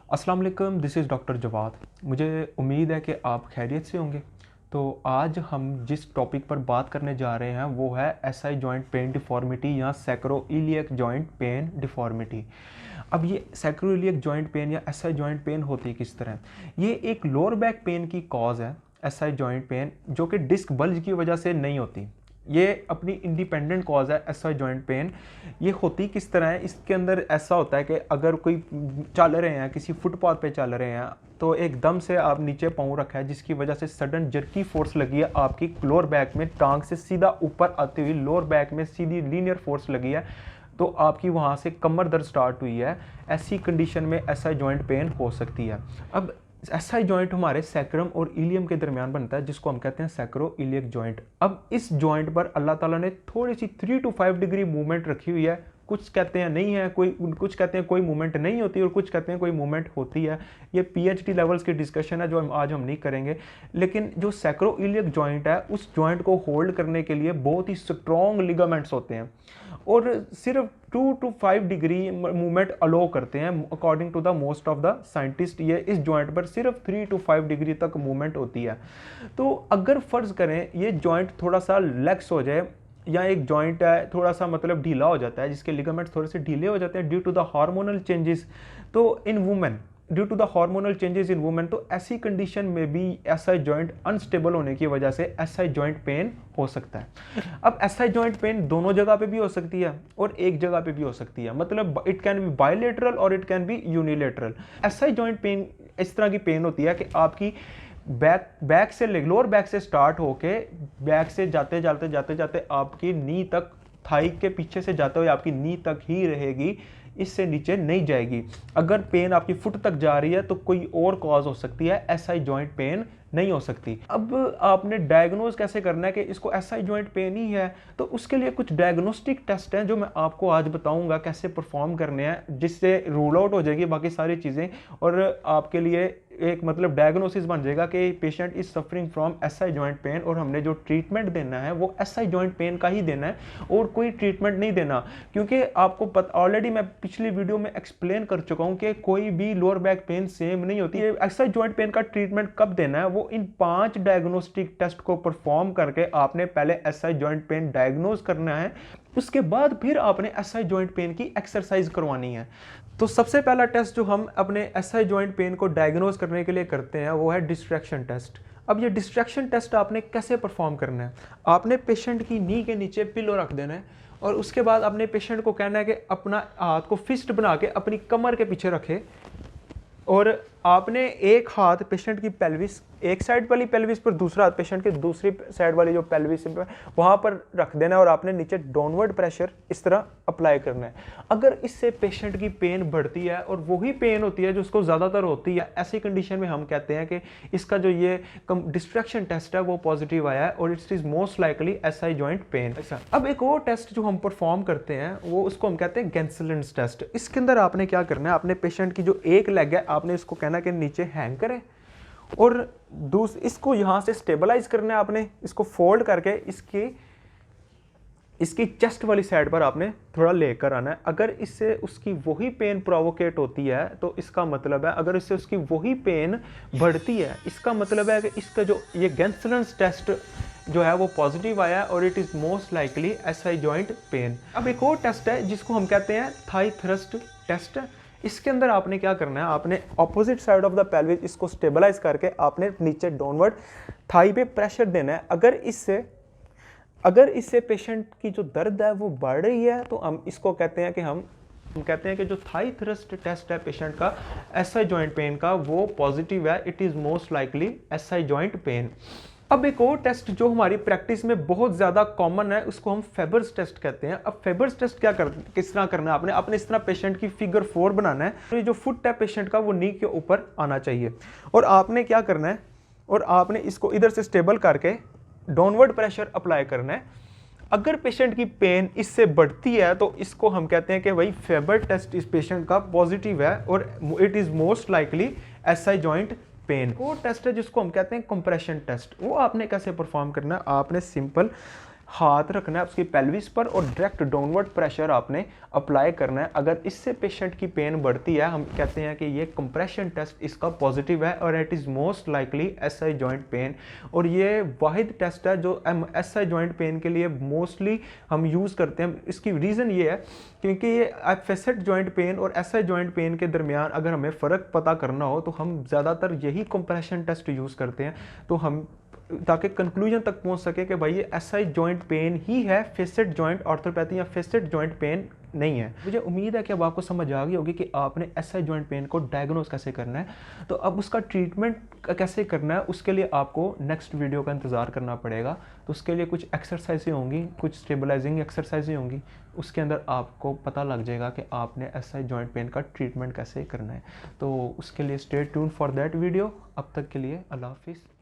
अस्सलाम वालेकुम, this is doctor Jawad. मुझे उम्मीद है कि आप खैरियत से होंगे। तो आज हम जिस टॉपिक पर बात करने जा रहे हैं वो है एसआई जॉइंट पेन डिफॉर्मिटी या सैक्रोइलियक जॉइंट पेन डिफॉर्मिटी। अब ये सैक्रोइलियक जॉइंट पेन या एसआई जॉइंट पेन होती है किस तरह? ये एक लोअर बैक पेन की कॉज है, एसआई जॉइंट पेन, जो कि डिस्क बल्ज की वजह से नहीं होती। ये अपनी इंडिपेंडेंट कॉज है एसआई जॉइंट पेन। ये होती किस तरह है? इसके अंदर ऐसा होता है कि अगर कोई चल रहे हैं, किसी फुटपाथ पे चल रहे हैं, तो एकदम से आप नीचे पाँव रखा है जिसकी वजह से सडन जर्की फोर्स लगी है आपकी लोअर बैक में, टांग से सीधा ऊपर आती हुई लोअर बैक में सीधी लीनियर फोर्स लगी है, तो आपकी वहाँ से कमर दर्द स्टार्ट हुई है। ऐसी कंडीशन में एसआई जॉइंट पेन हो सकती है। अब एसआई जॉइंट हमारे सैक्रम और इलियम के दरमियान बनता है, जिसको हम कहते हैं सैक्रो इलियक जॉइंट। अब इस जॉइंट पर अल्लाह ताला ने थोड़ी सी 3 to 5 डिग्री मूवमेंट रखी हुई है। कुछ कहते हैं नहीं है, कुछ कहते हैं कोई मूवमेंट नहीं होती और कुछ कहते हैं कोई मूवमेंट होती है। ये पीएचडी लेवल्स की डिस्कशन है जो आज हम नहीं करेंगे। लेकिन जो सैक्रो इलियक जॉइंट है, उस जॉइंट को होल्ड करने के लिए बहुत ही स्ट्रॉन्ग लिगामेंट्स होते हैं और सिर्फ 2 to 5 डिग्री मूवमेंट अलो करते हैं। According to the most of the scientist ये इस जॉइंट पर सिर्फ 3 to 5 डिग्री तक मूवमेंट होती है। तो अगर फर्ज करें ये जॉइंट थोड़ा सा लेक्स हो जाए या एक जॉइंट है थोड़ा सा मतलब ढीला हो जाता है, जिसके लिगामेंट्स थोड़े से ढीले हो जाते हैं due to the hormonal changes, तो in women due to the hormonal changes in women, तो ऐसी कंडीशन में भी एसआई जॉइंट अनस्टेबल होने की वजह से एसआई जॉइंट पेन हो सकता है। अब एसआई जॉइंट पेन दोनों जगह पे भी हो सकती है और एक जगह पे भी हो सकती है, मतलब इट कैन बी बायलेटरल और it can be unilateral. SI joint pain इस तरह की पेन होती है कि आपकी बैक से लोअर बैक से स्टार्ट होके बैक से जाते जाते जाते जाते आपकी नी तक, थाई के पीछे से जाते हुए आपकी नी तक ही रहेगी, इससे नीचे नहीं जाएगी। अगर पेन आपकी फुट तक जा रही है तो कोई और कॉज हो सकती है, एसआई जॉइंट पेन नहीं हो सकती। अब आपने डायग्नोज कैसे करना है कि इसको एसआई जॉइंट पेन ही है, तो उसके लिए कुछ डायग्नोस्टिक टेस्ट हैं जो मैं आपको आज बताऊंगा कैसे परफॉर्म करने हैं, जिससे रूल आउट हो जाएगी बाकी सारी चीज़ें और आपके लिए एक मतलब डायग्नोसिस बन जाएगा कि patient is suffering from SI joint pain और हमने जो ट्रीटमेंट देना है वो एसआई जॉइंट पेन का ही देना है और कोई ट्रीटमेंट नहीं देना। क्योंकि आपको पता ऑलरेडी मैं पिछली वीडियो में एक्सप्लेन कर चुका हूं कि कोई भी लोअर बैक पेन सेम नहीं होती है। एसआई जॉइंट पेन का ट्रीटमेंट कब देना है वो इन 5 डायग्नोस्टिक टेस्ट को परफॉर्म करके आपने पहले एसआई जॉइंट पेन डायग्नोज करना है, उसके बाद फिर आपने एसआई जॉइंट पेन की एक्सरसाइज करवानी है। तो सबसे पहला टेस्ट जो हम अपने एसआई जॉइंट पेन को डायग्नोज करने के लिए करते हैं वो है डिस्ट्रैक्शन टेस्ट। अब ये डिस्ट्रैक्शन टेस्ट आपने कैसे परफॉर्म करना है? आपने पेशेंट की नी के नीचे पिलो रख देना है और उसके बाद अपने पेशेंट को कहना है कि अपना हाथ को फिस्ट बना के अपनी कमर के पीछे रखे और आपने एक हाथ पेशेंट की पेल्विस, एक साइड वाली पेल्विस पर, दूसरा हाथ पेशेंट की दूसरी साइड वाली जो पेल्विस है वहाँ पर रख देना है और आपने नीचे डाउनवर्ड प्रेशर इस तरह अप्लाई करना है। अगर इससे पेशेंट की पेन बढ़ती है और वही पेन होती है जो उसको ज़्यादातर होती है, ऐसी कंडीशन में हम कहते हैं कि इसका जो ये डिस्ट्रैक्शन टेस्ट है वो पॉजिटिव आया है और it is most likely SI joint pain. अब एक और टेस्ट जो हम परफॉर्म करते हैं वो उसको हम कहते हैं गेंसलेंस टेस्ट। इसके अंदर आपने क्या करना है, आपने पेशेंट की जो एक लेग है आपने इसको कहना के नीचे हैंग करें और इसको यहां से स्टेबलाइज करना है। आपने इसको फोल्ड करके इसकी चेस्ट वाली साइड पर आपने थोड़ा लेकर आना है। अगर इससे उसकी वही पेन प्रोवोकेट होती है तो इसका मतलब है, अगर इससे उसकी वही पेन बढ़ती है इसका मतलब है कि इसका जो ये गेंसलेंस टेस्ट जो है वो पॉजिटिव आया है और it is most likely SI joint pain. अब एक और टेस्ट है जिसको हम कहते हैं थाई थ्रस्ट टेस्ट। इसके अंदर आपने क्या करना है, आपने opposite side of the pelvis इसको स्टेबलाइज करके आपने नीचे डाउनवर्ड थाई पे प्रेशर देना है। अगर इससे पेशेंट की जो दर्द है वो बढ़ रही है तो हम इसको कहते हैं कि हम कहते हैं कि जो थाई थ्रस्ट टेस्ट है पेशेंट का एसआई जॉइंट पेन का वो पॉजिटिव है, it is most likely SI joint pain. अब एक और टेस्ट जो हमारी प्रैक्टिस में बहुत ज़्यादा कॉमन है उसको हम फेबर्स टेस्ट कहते हैं। अब फेबर्स टेस्ट किस तरह करना है, आपने इस तरह पेशेंट की फिगर 4 बनाना है। तो ये जो फुट है पेशेंट का वो नी के ऊपर आना चाहिए और आपने क्या करना है, और आपने इसको इधर से स्टेबल करके डाउनवर्ड प्रेशर अप्लाई करना है। अगर पेशेंट की पेन इससे बढ़ती है तो इसको हम कहते हैं कि भाई फेबर टेस्ट इस पेशेंट का पॉजिटिव है और it is most likely SI joint pain. वो टेस्ट है जिसको हम कहते हैं कंप्रेशन टेस्ट। वो आपने कैसे परफॉर्म करना है, आपने सिंपल हाथ रखना है उसकी पेल्विस पर और डायरेक्ट डाउनवर्ड प्रेशर आपने अप्लाई करना है। अगर इससे पेशेंट की पेन बढ़ती है, हम कहते हैं कि ये कंप्रेशन टेस्ट इसका पॉजिटिव है और it is most likely SI joint pain. और ये वाहिद टेस्ट है जो एसआई जॉइंट पेन के लिए मोस्टली हम यूज़ करते हैं। इसकी रीज़न ये है क्योंकि ये फैसेट जॉइंट पेन और एसआई जॉइंट पेन के दरमियान अगर हमें फ़र्क पता करना हो तो हम ज़्यादातर यही कंप्रेशन टेस्ट यूज़ करते हैं, तो हम ताकि कंक्लूजन तक पहुंच सके कि भाई ये एसआई जॉइंट पेन ही है, फेसेट जॉइंट ऑर्थोपैथी या फेसेट जॉइंट पेन नहीं है। मुझे उम्मीद है कि अब आपको समझ आ गई होगी कि आपने एसआई जॉइंट पेन को डायग्नोस कैसे करना है। तो अब उसका ट्रीटमेंट कैसे करना है उसके लिए आपको नेक्स्ट वीडियो का इंतज़ार करना पड़ेगा। तो उसके लिए कुछ एक्सरसाइजें होंगी, कुछ स्टेबलाइजिंग एक्सरसाइजें होंगी, उसके अंदर आपको पता लग जाएगा कि आपने एसआई जॉइंट पेन का ट्रीटमेंट कैसे करना है। तो उसके लिए stay tune for that video. अब तक के लिए अल्लाह हाफिज़।